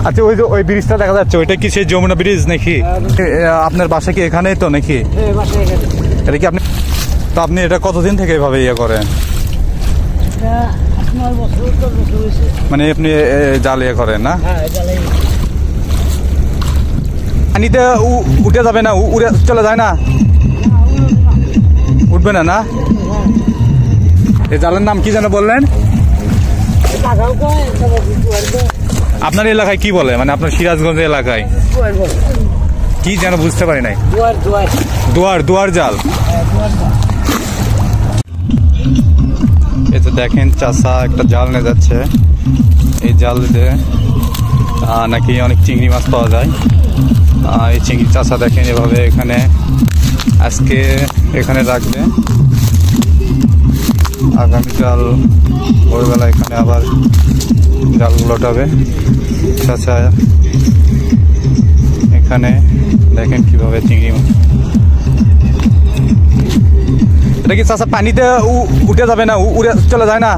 আচ্ছা, ওই যে ওই ব্রিজটা দেখা যাচ্ছে, ওইটা কি সেই যমুনা ব্রিজ নাকি? আপনার বাসা কি এখানেই তো নাকি? এটা কি আপনি, তো আপনি এটা কতদিন থেকে এভাবে ইয়ে করেন? মানে আপনি জাল ইয়ে করেন না? পানিতে উঠে যাবে না? উড়ে চলে যায় না? উঠবে না? না, এই জালের নাম কি যেন বললেন? আপনার এলাকায় কি বলে, মানে আপনার সিরাজগঞ্জ এলাকায় কি যেন বুঝতে পারি নাই। দুয়ার জাল। এই তো দেখেন চাষা একটা জাল নিয়ে যাচ্ছে। এই জাল দিয়ে নাকি অনেক চিংড়ি মাছ পাওয়া যায়। এই চিংড়ি চাষা দেখেন এভাবে এখানে আজকে এখানে রাখবে, আগামীকাল ভোরবেলা এখানে আবার জাল লোটাবে। চাষা এখানে দেখেন কিভাবে চিংড়ি মাছ। এটা কি চাষা পানিতে উঠে যাবে না? উড়ে চলে যায় না?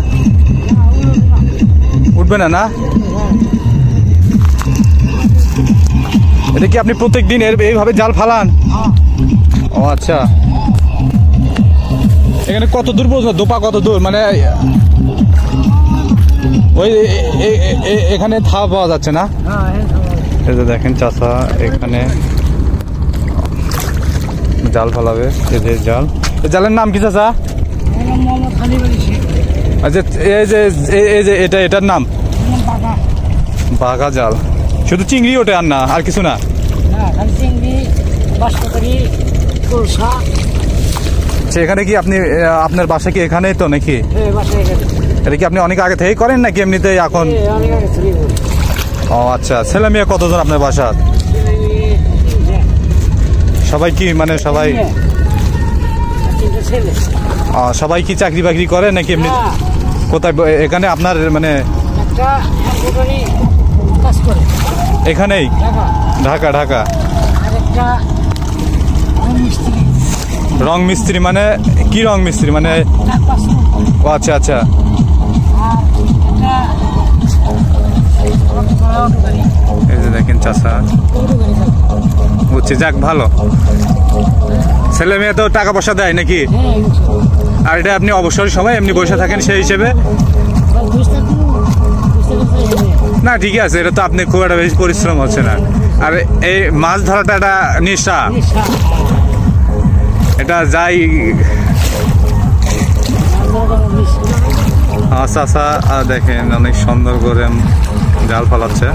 উঠবে না? না, এটা কি আপনি প্রত্যেক দিন এইভাবে জাল ফালান? ও আচ্ছা, এখানে কত দূর পর্যন্ত? দোপা কত দূর? মানে ওই এখানে থাবা পাওয়া যাচ্ছে না? এই যে দেখেন চাষা এখানে জাল ফালাবে। এই যে জাল, জালের নাম কি চাষা? আচ্ছা, এই যে এটার নাম বাঘা জাল। শুধু চিংড়ি ওঠে আর না, আর কিছু না? এখানে কি আপনি, আপনার বাসা কি এখানেই তো নাকি? এটা কি আপনি অনেক আগে থেকেই করেন নাকি এমনিতে এখন? ও আচ্ছা, ছেলে মেয়ে কতজন আপনার বাসার? সবাই কি মানে সবাই সবাই কি চাকরি বাকরি করে নাকি এমনি? কোথায় এখানে আপনার মানে এখানেই? ঢাকা। রং মিস্ত্রি মানে কি রং মিস্ত্রি মানে? ও আচ্ছা আচ্ছা, এই যে দেখেন চাষা বুঝছি। যাক ভালো, ছেলে মেয়ে তো টাকা পয়সা দেয় নাকি? আর এটা আপনি অবসর সময় এমনি বসে থাকেন সেই হিসেবে? না ঠিক আছে, এটা তো আপনি খুব একটা বেশি পরিশ্রম হচ্ছে না। আর এই মাছ ধরাটা একটা নেশা, এটা যাই। চাষা দেখেন অনেক সুন্দর করে জাল ফালাচ্ছে।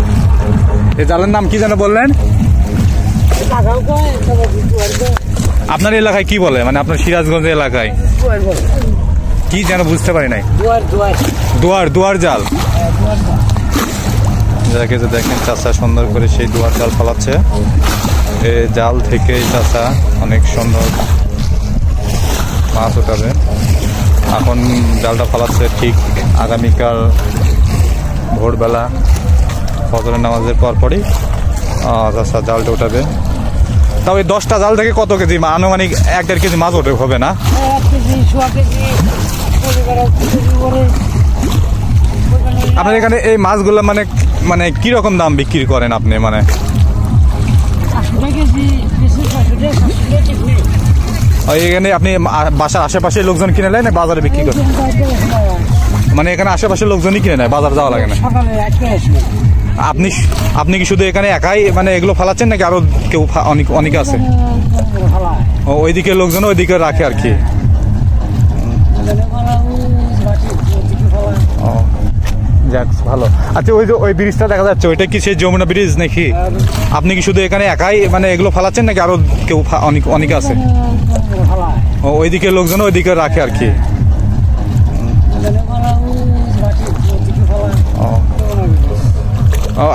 এই জালের নাম কি যেন বললেন? আপনার এলাকায় কি বলে, মানে আপনার সিরাজগঞ্জ এলাকায় কি যেন বুঝতে পারি নাই। দুয়ার জাল। দেখেন চাষা সুন্দর করে সেই দুয়ার জাল ফালাচ্ছে। এই জাল থেকে চাষা অনেক সুন্দর মাছ উঠাবে। এখন জালটা ফালাচ্ছে ঠিক আগামীকাল ভোরবেলা ফজরের নামাজের পরপরই চাষা জালটা উঠাবে। তবে 10টা জাল থেকে কত কেজি আনুমানিক? 1-1.5 কেজি মাছ ওঠে হবে না? আপনার এখানে এই মাছগুলো মানে মানে কিরকম দাম বিক্রি করেন আপনি? মানে এখানে আপনি বাসার আশেপাশে লোকজন কিনে নেয় না বাজারে বিক্রি করেন? মানে এখানে আশেপাশের লোকজনই কিনে নেয়, বাজার যাওয়া লাগে না? আপনি কি শুধু এখানে একাই মানে এগুলো ফালাচ্ছেন নাকি আরো কেউ অনেকে আছে? ওইদিকে লোকজন ওইদিকে রাখে আর কি। যাক ভালো। আচ্ছা, ওই যে ওই ব্রিজটা দেখা যাচ্ছে, ওইটা কি সেই যমুনা ব্রিজ নাকি? আপনি কি শুধু এখানে একাই মানে এগুলো ফালাচ্ছেন নাকি আরো কেউ অনেকে আছে? ওইদিকে লোকজন ওইদিকে রাখে আর কি।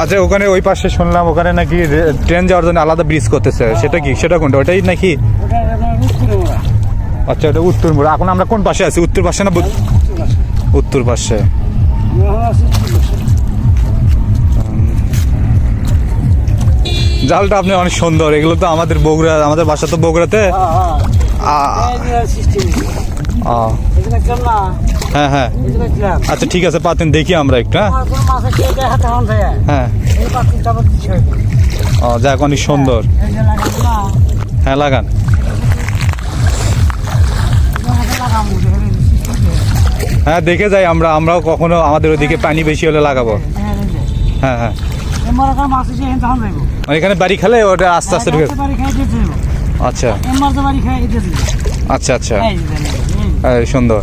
আচ্ছা, ওখানে ওই পাশে শুনলাম ওখানে নাকি ট্রেন যাওয়ার জন্য আলাদা ব্রিজ করতেছে, সেটা কি? সেটা কোনটা? ওটাই নাকি? আচ্ছা, ওটা উত্তর মোড়। এখন আমরা কোন পাশে আছি? উত্তর পাশে না? উত্তর পাশে। জালটা আপনি অনেক সুন্দর। এগুলো তো আমাদের বগুড়া, আমাদের বাসা তো বগুড়াতে। হ্যাঁ হ্যাঁ, আচ্ছা ঠিক আছে, পাতেন দেখি আমরা একটা। হ্যাঁ ও যাক, অনেক সুন্দর। হ্যাঁ লাগান। হ্যাঁ দেখে যাই আমরাও কখনো আমাদের ওদিকে পানি বেশি হলে লাগাবো। হ্যাঁ হ্যাঁ, এখানে বাড়ি খেলে ওটা আস্তে আস্তে ঢুকে। আচ্ছা আচ্ছা আচ্ছা, সুন্দর।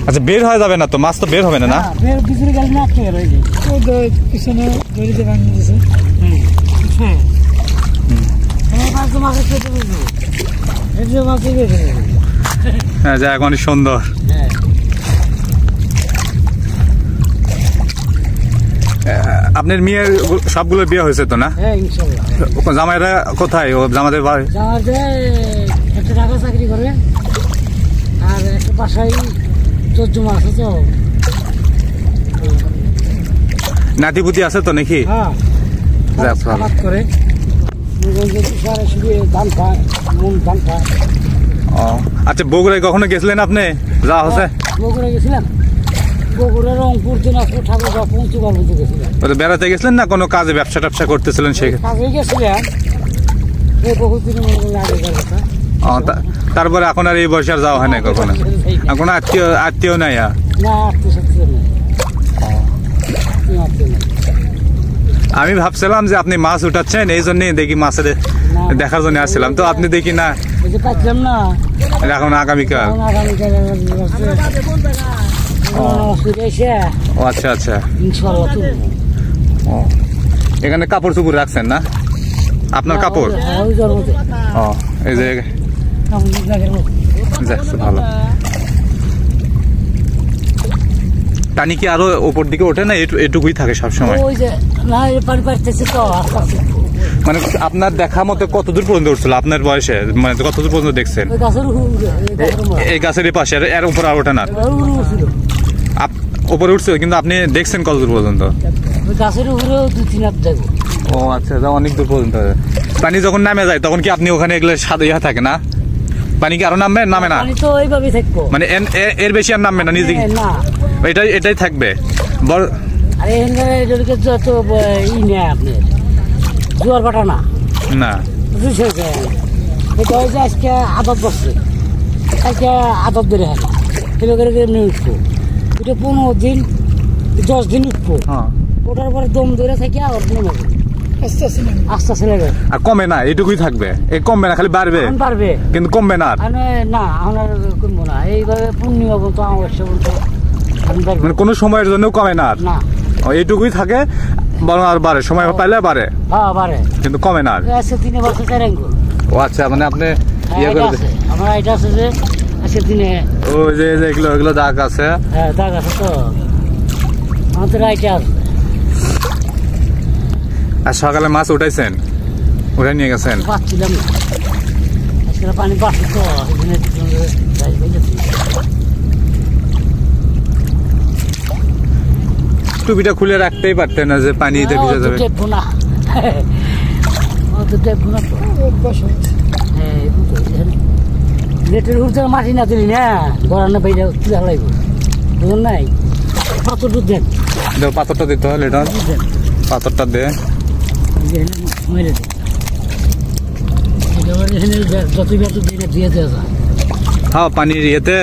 আচ্ছা, বের হয়ে যাবে না তো? মাছ তো বের হবে না? না হ্যাঁ, যাক অনেক সুন্দর। আপনার মেয়ের সবগুলো বিয়ে হয়েছে তো? না জামাইরা কোথায়? ও জামাদের বাড়ি একটা টাকা চাকরি করে, আর একটা বাসায় 14 মাস আছে। নাতিপুতি আছে তো নাকি? হ্যাঁ, করে ধান খায়, মন ধান খায়। ও আচ্ছা, বগুড়ায় কখনো গেছিলেন আপনি? যা হচ্ছে বগুড়া গেছিলাম, বগুড়া, রংপুর, দিনাজপুর, ঠাকুরগাঁও, পঞ্চগড় গেছিলাম। বেড়াতে গেছিলেন না কোনো কাজে, ব্যবসা ট্যাবসা করতেছিলেন? সে কাজে গেছিলাম বহুত দিন আগেকার কথা। তারপরে এখন আর এই বয়সে আর যাওয়া হয় না কখনো? এখন আত্মীয় নাই? না, আত্মীয় নেই। আমি ভাবছিলাম যে আপনি মাছ উঠাচ্ছেন, এই জন্যই দেখি মাছের দেখার জন্য আসছিলাম, তো আপনি দেখি না এখন আগামীকাল। ও আচ্ছা আচ্ছা, ও এখানে কাপড় চুপড় রাখছেন না? আপনার কাপড়? ও এই যে ভালো। টানি কি আরো উপর দিকে ওঠে না এটুকুই থাকে সবসময়? মানে আপনার দেখা মতো কতদূর পর্যন্ত উঠছিল আপনার বয়সে? মানে কতদূর পর্যন্ত দেখছেন? এই গাছের পাশে, এর উপর আর ওঠে না? উপরে উঠছে, কিন্তু আপনি দেখছেন কতদূর পর্যন্ত? ও আচ্ছা, অনেক দূর পর্যন্ত। পানি যখন নামে যায় তখন কি আপনি ওখানে এগুলো সাদা ইহা থাকে না? পানি কি আরো নামে না? মানে এর বেশি আর নামবে না নিজে? এটাই থাকবে জোয়ার ভাটা না? না, এটা হচ্ছে আজকে আদত বসছে, আজকে আদত ধরে হয় এমনি উঠবো। এটা 15 দিন 10 দিন উঠবো, ওটার পরে দম ধরে থাকে আবার নেমে আস্তে আস্তে নেবে। আর কমে না? এটুকুই থাকবে? এই কমবে না, খালি বাড়বে? কিন্তু কমবে না? না, আমরা কমবো না। এইভাবে পূর্ণিমা পর্যন্ত, অমাবস্যা পর্যন্ত মানে কোনো সময়ের জন্য কমে না? না, এইটুকুই থাকে, বরং আর বাড়ে, সময় পাইলে বাড়ে। হ্যাঁ বাড়ে, কিন্তু কমে না। 3 বছর 4 আঙ্গুল। ও আচ্ছা, মানে আপনি ইয়ে করে আমার এটা আছে যে আজকে দিনে ওই যে এগুলো দাগ আছে। হ্যাঁ, দাগ আছে তো আমাদের রাইটে আছে। আর সকালে মাছ উঠাইছেন? উঠে নিয়ে গেছেন? পাচ্ছিলাম না, আজকে পানি বাড়ছে তো টুপিটা খুলে রাখতেই পারতেন না, যে পানি ভিজে যাবে। নেটের উপরে মাটি না দিলি না, গড়ানো বাইরে তুলে লাগবে, বুঝুন নাই? পাথরটা দেন, পাথরটা দিতে হয়, পাথরটা দে মেরে দেন। যতই বেতন দিয়ে দেওয়া যায়। হ্যাঁ, পানির ইয়েতে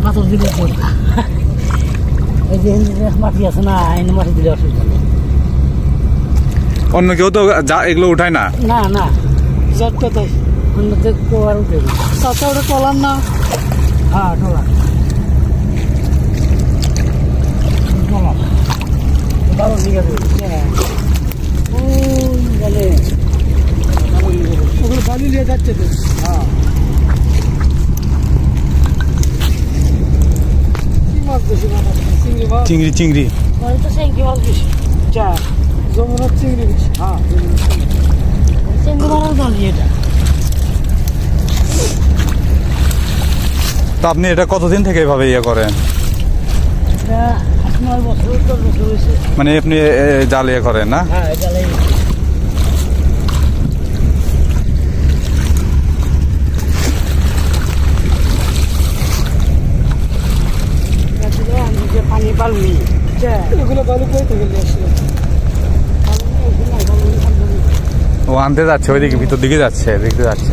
পাথর দিলে এই যে মাটি আছে না, এনে মাটি দিলে অসুবিধা নেই। অন্য কেউ তো এগুলো উঠায় না? না না, যারটা তাই অন্য কেউ আর উঠে না। চাচা ওটা টলার না? হ্যাঁ, টলার। ভালো ঠিক আছে। ওগুলো বালি নিয়ে যাচ্ছে তো। হ্যাঁ, চিংড়ি চিংড়ি মাছ বেশি। যমুনার চিংড়ি বেশি। হ্যাঁ, চিংড়ি মারার দাঁড়ি এটা। তো আপনি এটা কতদিন থেকে এভাবে ইয়ে করেন? 9 বছর 10 বছর হয়েছে। মানে আপনি জাল ইয়ে করেন না? হ্যাঁ, জালে। পানি বালুনি এগুলো বালু কই থেকে নিয়ে আসলে? ও আনতে যাচ্ছে ওইদিকে ভিতর দিকে যাচ্ছে দেখতে যাচ্ছে